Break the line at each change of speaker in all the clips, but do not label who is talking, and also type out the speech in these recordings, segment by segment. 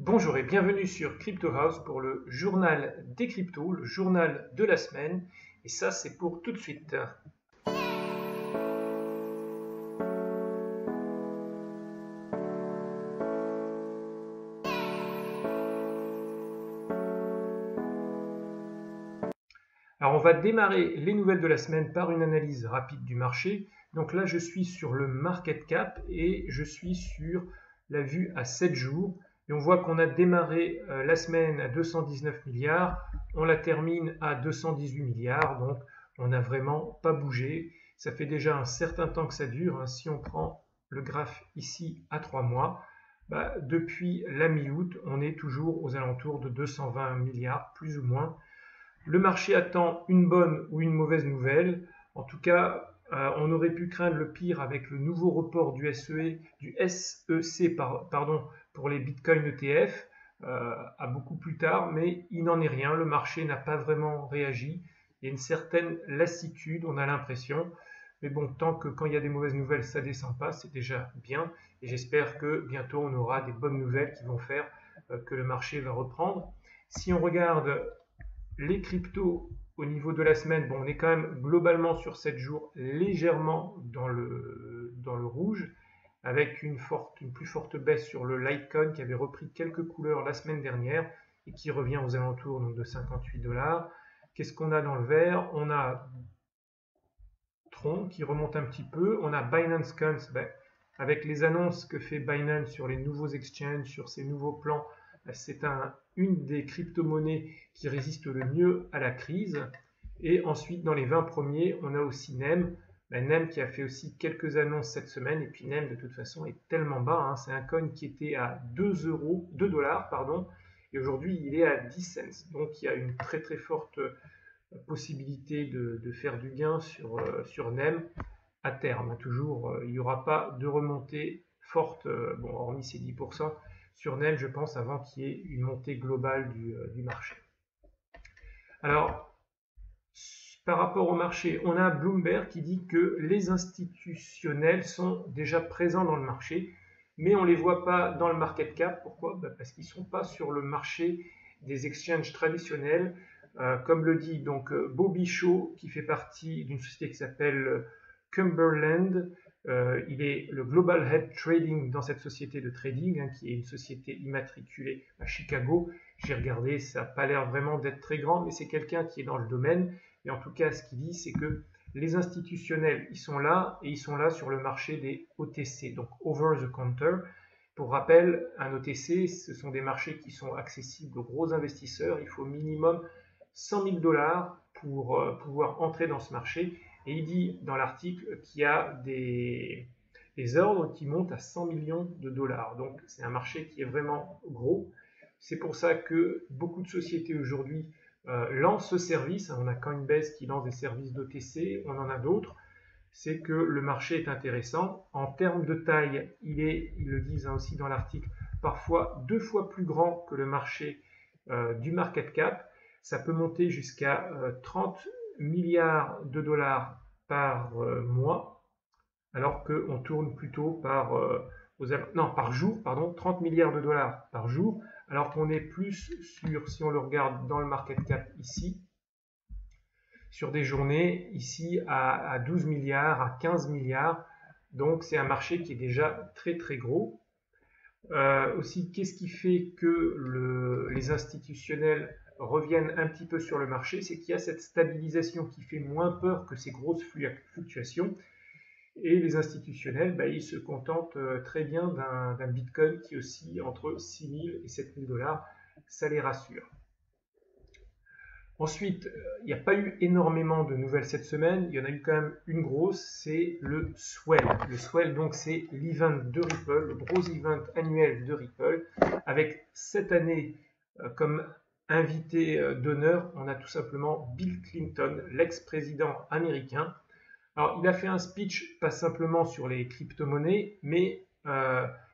Bonjour et bienvenue sur Crypto House pour le journal des cryptos, le journal de la semaine. Et ça, c'est pour tout de suite. Alors, on va démarrer les nouvelles de la semaine par une analyse rapide du marché. Donc là, je suis sur le market cap et je suis sur la vue à 7 jours. Et on voit qu'on a démarré la semaine à 219 milliards, on la termine à 218 milliards, donc on n'a vraiment pas bougé. Ça fait déjà un certain temps que ça dure. Si on prend le graphe ici à 3 mois, depuis la mi-août, on est toujours aux alentours de 220 milliards, plus ou moins. Le marché attend une bonne ou une mauvaise nouvelle. En tout cas, on aurait pu craindre le pire avec le nouveau report du SEC pour les Bitcoin ETF à beaucoup plus tard, mais il n'en est rien. Le marché n'a pas vraiment réagi. Il y a une certaine lassitude, on a l'impression. Mais bon, tant que quand il y a des mauvaises nouvelles, ça ne descend pas, c'est déjà bien. Et j'espère que bientôt on aura des bonnes nouvelles qui vont faire que le marché va reprendre. Si on regarde les cryptos au niveau de la semaine, bon, on est quand même globalement sur 7 jours légèrement dans le rouge, avec une plus forte baisse sur le Litecoin qui avait repris quelques couleurs la semaine dernière et qui revient aux alentours donc, de 58 $. Qu'est-ce qu'on a dans le vert? On a Tron qui remonte un petit peu, on a Binance Coins, avec les annonces que fait Binance sur les nouveaux exchanges, sur ses nouveaux plans, c'est une des crypto-monnaies qui résiste le mieux à la crise. Et ensuite, dans les 20 premiers, on a aussi NEM. NEM qui a fait aussi quelques annonces cette semaine. Et puis NEM, de toute façon, est tellement bas. C'est un coin qui était à 2 $, et aujourd'hui, il est à 10 cents. Donc, il y a une très très forte possibilité de faire du gain sur NEM à terme. Toujours, il n'y aura pas de remontée forte, hormis ces 10%. Sur NEM, je pense, avant qu'il y ait une montée globale du marché. Alors, par rapport au marché, on a Bloomberg qui dit que les institutionnels sont déjà présents dans le marché, mais on ne les voit pas dans le market cap. Pourquoi? Parce qu'ils ne sont pas sur le marché des exchanges traditionnels. Comme le dit donc Bobby Shaw, qui fait partie d'une société qui s'appelle Cumberland. Il est le Global Head Trading dans cette société de trading, qui est une société immatriculée à Chicago. J'ai regardé, ça n'a pas l'air vraiment d'être très grand, mais c'est quelqu'un qui est dans le domaine. Et en tout cas, ce qu'il dit, c'est que les institutionnels, ils sont là, et ils sont là sur le marché des OTC, donc Over the Counter. Pour rappel, un OTC, ce sont des marchés qui sont accessibles aux gros investisseurs. Il faut minimum 100 000 $ pour pouvoir entrer dans ce marché. Et il dit dans l'article qu'il y a des ordres qui montent à 100 millions $. Donc c'est un marché qui est vraiment gros. C'est pour ça que beaucoup de sociétés aujourd'hui lancent ce service. On a Coinbase qui lance des services d'OTC, on en a d'autres. C'est que le marché est intéressant. En termes de taille, ils le disent aussi dans l'article, parfois 2 fois plus grand que le marché du market cap. Ça peut monter jusqu'à 30 milliards de dollars par mois, alors qu'on tourne plutôt par jour, 30 milliards de dollars par jour, alors qu'on est plus sur, si on le regarde dans le market cap ici, sur des journées ici à 12 milliards, à 15 milliards, donc c'est un marché qui est déjà très très gros. Aussi, qu'est-ce qui fait que les institutionnels reviennent un petit peu sur le marché? C'est qu'il y a cette stabilisation qui fait moins peur que ces grosses fluctuations. Et les institutionnels, ils se contentent très bien d'un Bitcoin qui oscille entre 6 000 et 7 000 $. Ça les rassure. Ensuite, il n'y a pas eu énormément de nouvelles cette semaine. Il y en a eu quand même une grosse, c'est le Swell. Le Swell, donc, c'est l'event de Ripple, le gros event annuel de Ripple. Avec cette année comme invité d'honneur, on a tout simplement Bill Clinton, l'ex-président américain. Alors, il a fait un speech pas simplement sur les crypto-monnaies, mais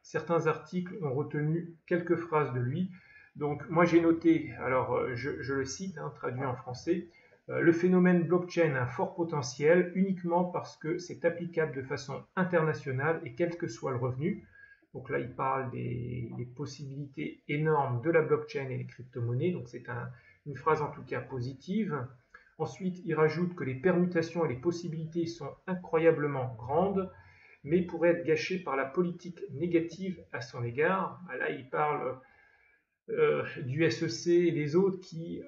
certains articles ont retenu quelques phrases de lui. Donc moi j'ai noté, alors je le cite, traduit en français, le phénomène blockchain a un fort potentiel uniquement parce que c'est applicable de façon internationale et quel que soit le revenu. Donc là, il parle des possibilités énormes de la blockchain et les crypto-monnaies. Donc c'est une phrase en tout cas positive. Ensuite, il rajoute que les permutations et les possibilités sont incroyablement grandes, mais pourraient être gâchées par la politique négative à son égard. Là, il parle du SEC et des autres qui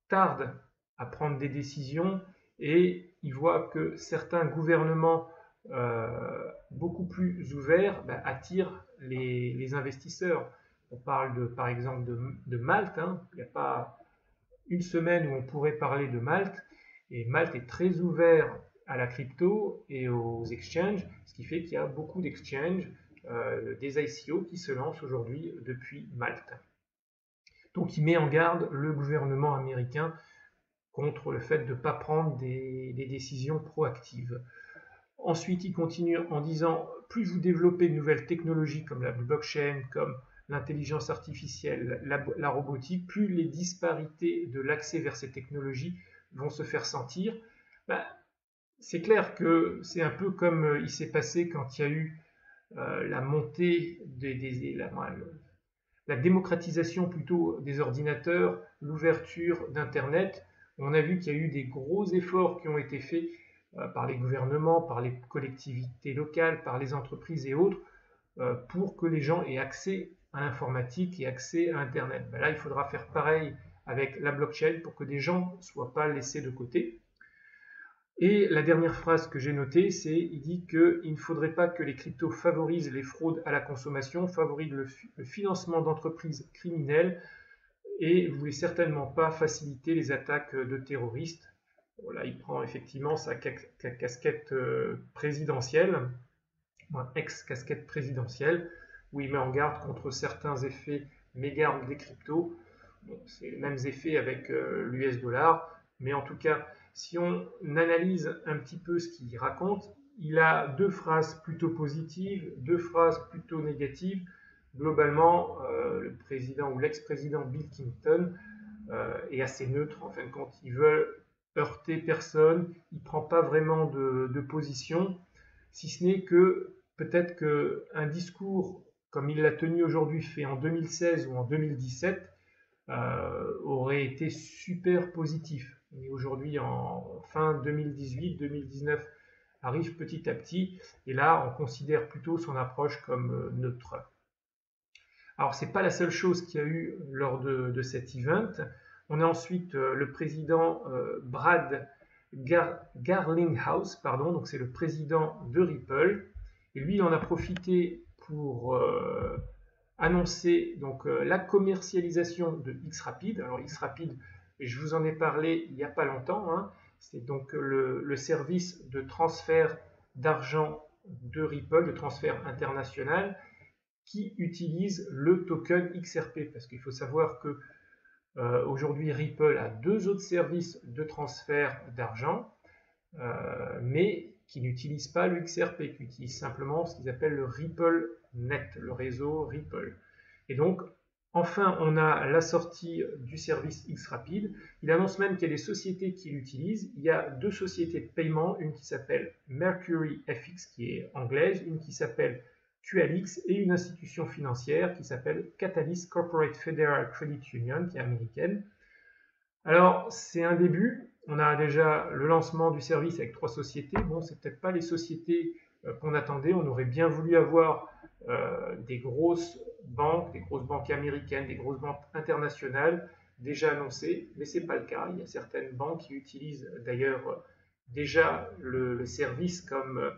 tardent à prendre des décisions, et il voit que certains gouvernements beaucoup plus ouverts attirent les investisseurs. On parle par exemple de Malte, hein. Il n'y a pas une semaine où on pourrait parler de Malte, et Malte est très ouvert à la crypto et aux exchanges, ce qui fait qu'il y a beaucoup d'exchanges, des ICO qui se lancent aujourd'hui depuis Malte. Donc il met en garde le gouvernement américain contre le fait de ne pas prendre des décisions proactives. Ensuite, il continue en disant « Plus vous développez de nouvelles technologies comme la blockchain, comme l'intelligence artificielle, la robotique, plus les disparités de l'accès vers ces technologies vont se faire sentir. » C'est clair que c'est un peu comme il s'est passé quand il y a eu la montée la démocratisation plutôt des ordinateurs, l'ouverture d'Internet. On a vu qu'il y a eu des gros efforts qui ont été faits par les gouvernements, par les collectivités locales, par les entreprises et autres, pour que les gens aient accès à l'informatique et accès à Internet. Là, il faudra faire pareil avec la blockchain pour que des gens ne soient pas laissés de côté. Et la dernière phrase que j'ai notée, il dit qu'il ne faudrait pas que les cryptos favorisent les fraudes à la consommation, favorisent le financement d'entreprises criminelles, et ne voulait certainement pas faciliter les attaques de terroristes. Là, il prend effectivement sa casquette présidentielle, ex-casquette présidentielle, où il met en garde contre certains effets mégardes des cryptos. Bon, c'est les mêmes effets avec l'US dollar, mais en tout cas, si on analyse un petit peu ce qu'il raconte, il a deux phrases plutôt positives, deux phrases plutôt négatives. Globalement, le président ou l'ex-président Bill Clinton est assez neutre. En fin de compte, il veut heurter personne, il ne prend pas vraiment de position, si ce n'est que peut-être qu'un discours comme il l'a tenu aujourd'hui, fait en 2016 ou en 2017, aurait été super positif. Et aujourd'hui, en fin 2018-2019, arrive petit à petit, et là, on considère plutôt son approche comme neutre. Alors, ce n'est pas la seule chose qu'il y a eu lors de cet event. On a ensuite le président Brad Garlinghouse, donc c'est le président de Ripple, et lui, il en a profité pour annoncer donc, la commercialisation de XRapid. Alors XRapid, je vous en ai parlé il n'y a pas longtemps, hein. C'est donc le service de transfert d'argent de Ripple, de transfert international, qui utilise le token XRP, parce qu'il faut savoir que aujourd'hui Ripple a deux autres services de transfert d'argent, mais qui n'utilisent pas le XRP, qui utilisent simplement ce qu'ils appellent le RippleNet, le réseau Ripple. Et donc, enfin, on a la sortie du service XRapid. Il annonce même qu'il y a des sociétés qui l'utilisent. Il y a deux sociétés de paiement, une qui s'appelle Mercury FX, qui est anglaise, une qui s'appelle QLX, et une institution financière qui s'appelle Catalyst Corporate Federal Credit Union, qui est américaine. Alors, c'est un début. On a déjà le lancement du service avec 3 sociétés. Bon, c'est peut-être pas les sociétés qu'on attendait. On aurait bien voulu avoir des grosses banques américaines, des grosses banques internationales déjà annoncées, mais c'est pas le cas. Il y a certaines banques qui utilisent d'ailleurs déjà le service, comme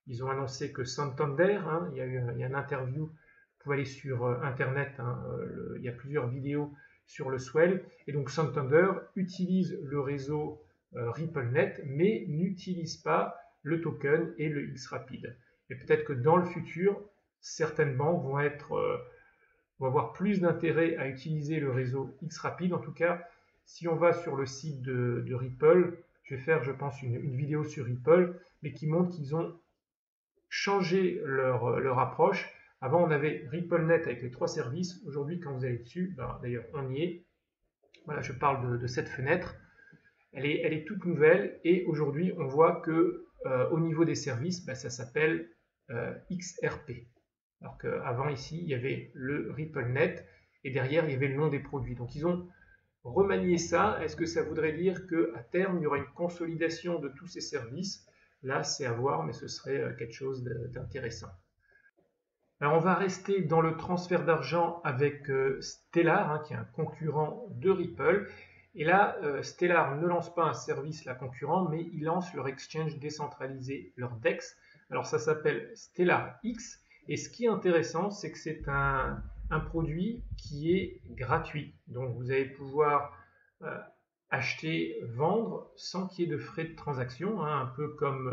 ils ont annoncé que Santander, hein, il y a une interview, vous pouvez aller sur internet, hein, il y a plusieurs vidéos sur le Swell, et donc Santander utilise le réseau RippleNet, mais n'utilise pas le token et le XRapid. Et peut-être que dans le futur, certaines banques vont avoir plus d'intérêt à utiliser le réseau XRapid. En tout cas, si on va sur le site de Ripple, je vais faire, je pense, une vidéo sur Ripple, mais qui montre qu'ils ont changé leur approche. Avant, on avait RippleNet avec les 3 services. Aujourd'hui, quand vous allez dessus, d'ailleurs, on y est. Voilà, je parle de cette fenêtre. Elle est toute nouvelle, et aujourd'hui, on voit que au niveau des services, ça s'appelle XRP. Alors qu'avant ici, il y avait le RippleNet et derrière, il y avait le nom des produits. Donc ils ont remanié ça. Est-ce que ça voudrait dire qu'à terme, il y aura une consolidation de tous ces services? Là, c'est à voir, mais ce serait quelque chose d'intéressant. Alors on va rester dans le transfert d'argent avec Stellar, hein, qui est un concurrent de Ripple. Et là, Stellar ne lance pas un service là concurrent, mais ils lancent leur exchange décentralisé, leur DEX. Alors ça s'appelle Stellar X. Et ce qui est intéressant, c'est que c'est un produit qui est gratuit. Donc vous allez pouvoir acheter, vendre sans qu'il y ait de frais de transaction, hein, un peu comme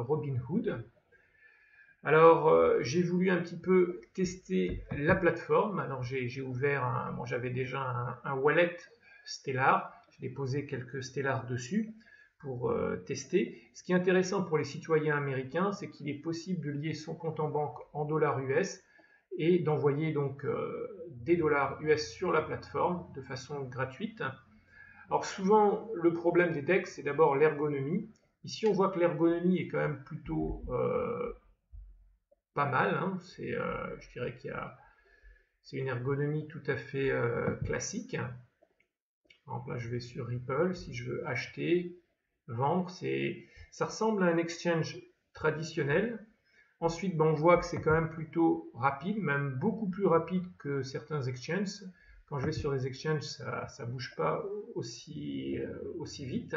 Robinhood. Alors, j'ai voulu un petit peu tester la plateforme. Alors, j'ai ouvert, bon, j'avais déjà un wallet Stellar. J'ai déposé quelques Stellar dessus pour tester. Ce qui est intéressant pour les citoyens américains, c'est qu'il est possible de lier son compte en banque en dollars US et d'envoyer donc des dollars US sur la plateforme de façon gratuite. Alors, souvent, le problème des DEX, c'est d'abord l'ergonomie. Ici, on voit que l'ergonomie est quand même plutôt pas mal, hein. Je dirais c'est une ergonomie tout à fait classique. Alors là, je vais sur Ripple. Si je veux acheter, vendre, ça ressemble à un exchange traditionnel. Ensuite, on voit que c'est quand même plutôt rapide, même beaucoup plus rapide que certains exchanges. Quand je vais sur les exchanges, ça ne bouge pas aussi vite.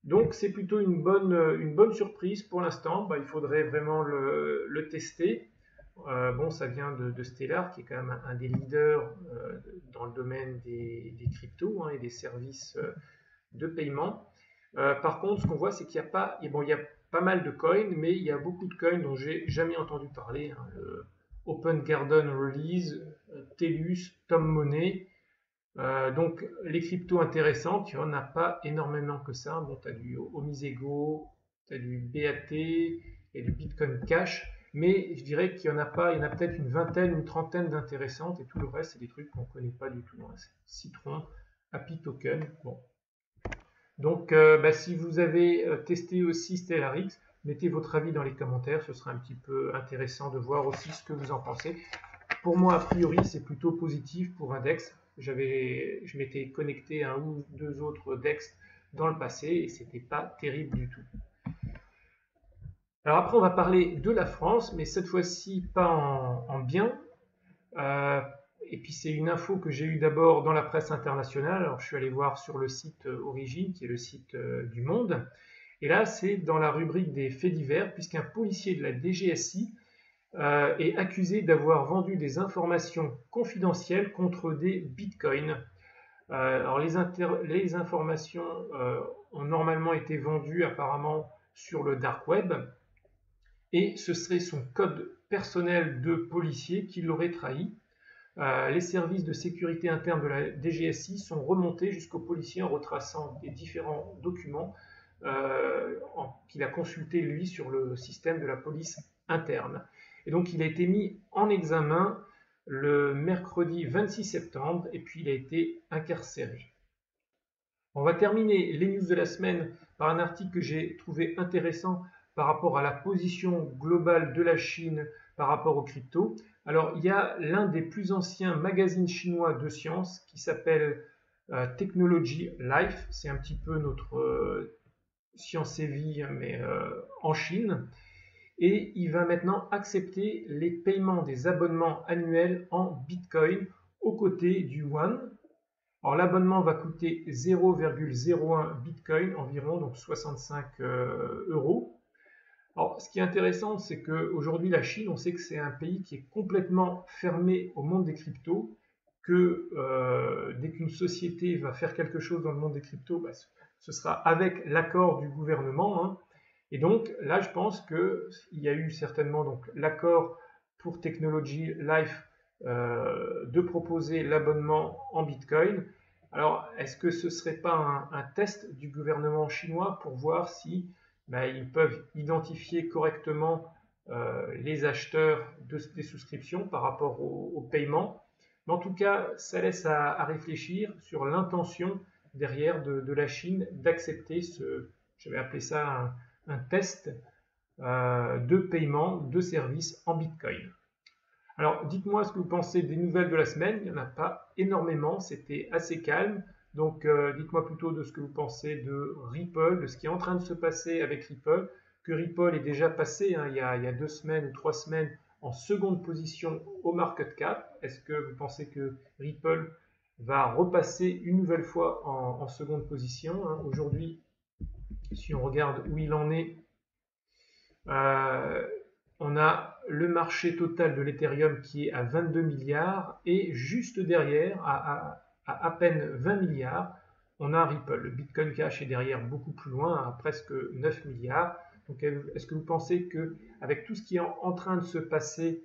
Donc c'est plutôt une bonne surprise pour l'instant. Il faudrait vraiment le tester. Bon, ça vient de Stellar, qui est quand même un des leaders dans le domaine des cryptos, hein, et des services de paiement. Par contre, ce qu'on voit, c'est qu'il y a pas, bon, il y a pas mal de coins, mais il y a beaucoup de coins dont j'ai jamais entendu parler, hein. Le Open Garden Release, Telus, Tom Money. Donc les cryptos intéressantes, il n'y en a pas énormément que ça. Bon, tu as du Omisego, tu as du BAT et du Bitcoin Cash, mais je dirais qu'il y en a pas, il y en a peut-être une vingtaine, une trentaine d'intéressantes, et tout le reste, c'est des trucs qu'on ne connaît pas du tout, hein. Citron, Happy Token, bon. Donc si vous avez testé aussi StellarX, mettez votre avis dans les commentaires, ce sera un petit peu intéressant de voir aussi ce que vous en pensez. Pour moi, a priori, c'est plutôt positif pour un DEX. Je m'étais connecté à un ou deux autres DEX dans le passé et c'était pas terrible du tout. Alors après, on va parler de la France, mais cette fois-ci pas en bien. Et puis c'est une info que j'ai eue d'abord dans la presse internationale. Alors je suis allé voir sur le site Origine, qui est le site du Monde. Et là, c'est dans la rubrique des faits divers, puisqu'un policier de la DGSI est accusé d'avoir vendu des informations confidentielles contre des bitcoins. Alors les informations ont normalement été vendues apparemment sur le dark web, et ce serait son code personnel de policier qui l'aurait trahi. Les services de sécurité interne de la DGSI sont remontés jusqu'au policier en retraçant des différents documents qu'il a consultés lui sur le système de la police interne. Et donc il a été mis en examen le mercredi 26 septembre et puis il a été incarcéré. On va terminer les news de la semaine par un article que j'ai trouvé intéressant par rapport à la position globale de la Chine par rapport aux cryptos. Alors il y a l'un des plus anciens magazines chinois de sciences qui s'appelle Technology Life. C'est un petit peu notre Science et Vie, mais en Chine. Et il va maintenant accepter les paiements des abonnements annuels en Bitcoin aux côtés du Yuan. Alors l'abonnement va coûter 0,01 Bitcoin environ, donc 65 euros. Alors ce qui est intéressant, c'est qu'aujourd'hui la Chine, on sait que c'est un pays qui est complètement fermé au monde des cryptos, que dès qu'une société va faire quelque chose dans le monde des cryptos, ce sera avec l'accord du gouvernement, hein. Et donc là, je pense qu'il y a eu certainement l'accord pour Technology Life de proposer l'abonnement en Bitcoin. Alors, est-ce que ce ne serait pas un test du gouvernement chinois pour voir si ils peuvent identifier correctement les acheteurs des souscriptions par rapport au paiement? Mais en tout cas, ça laisse à réfléchir sur l'intention derrière de la Chine d'accepter je vais appeler ça un test de paiement de services en Bitcoin. Alors, dites-moi ce que vous pensez des nouvelles de la semaine. Il n'y en a pas énormément, c'était assez calme. Donc, dites-moi plutôt de ce que vous pensez de Ripple, de ce qui est en train de se passer avec Ripple, que Ripple est déjà passé il y a 2 semaines ou 3 semaines en seconde position au market cap. Est-ce que vous pensez que Ripple va repasser une nouvelle fois en seconde position? Aujourd'hui, si on regarde où il en est, on a le marché total de l'Ethereum qui est à 22 milliards et juste derrière, à peine 20 milliards, on a Ripple. Le Bitcoin Cash est derrière beaucoup plus loin, à presque 9 milliards. Donc, est-ce que vous pensez que avec tout ce qui est en train de se passer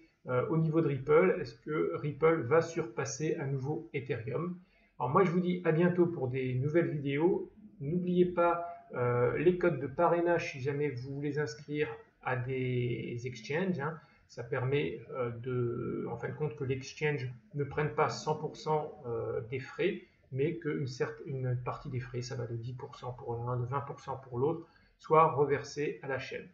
au niveau de Ripple, est-ce que Ripple va surpasser à nouveau Ethereum? Alors moi, je vous dis à bientôt pour des nouvelles vidéos. N'oubliez pas les codes de parrainage si jamais vous voulez inscrire à des exchanges. Ça permet en fin de compte que l'exchange ne prenne pas 100% des frais, mais qu'une partie des frais, ça va de 10% pour l'un, de 20% pour l'autre, soit reversée à la chaîne.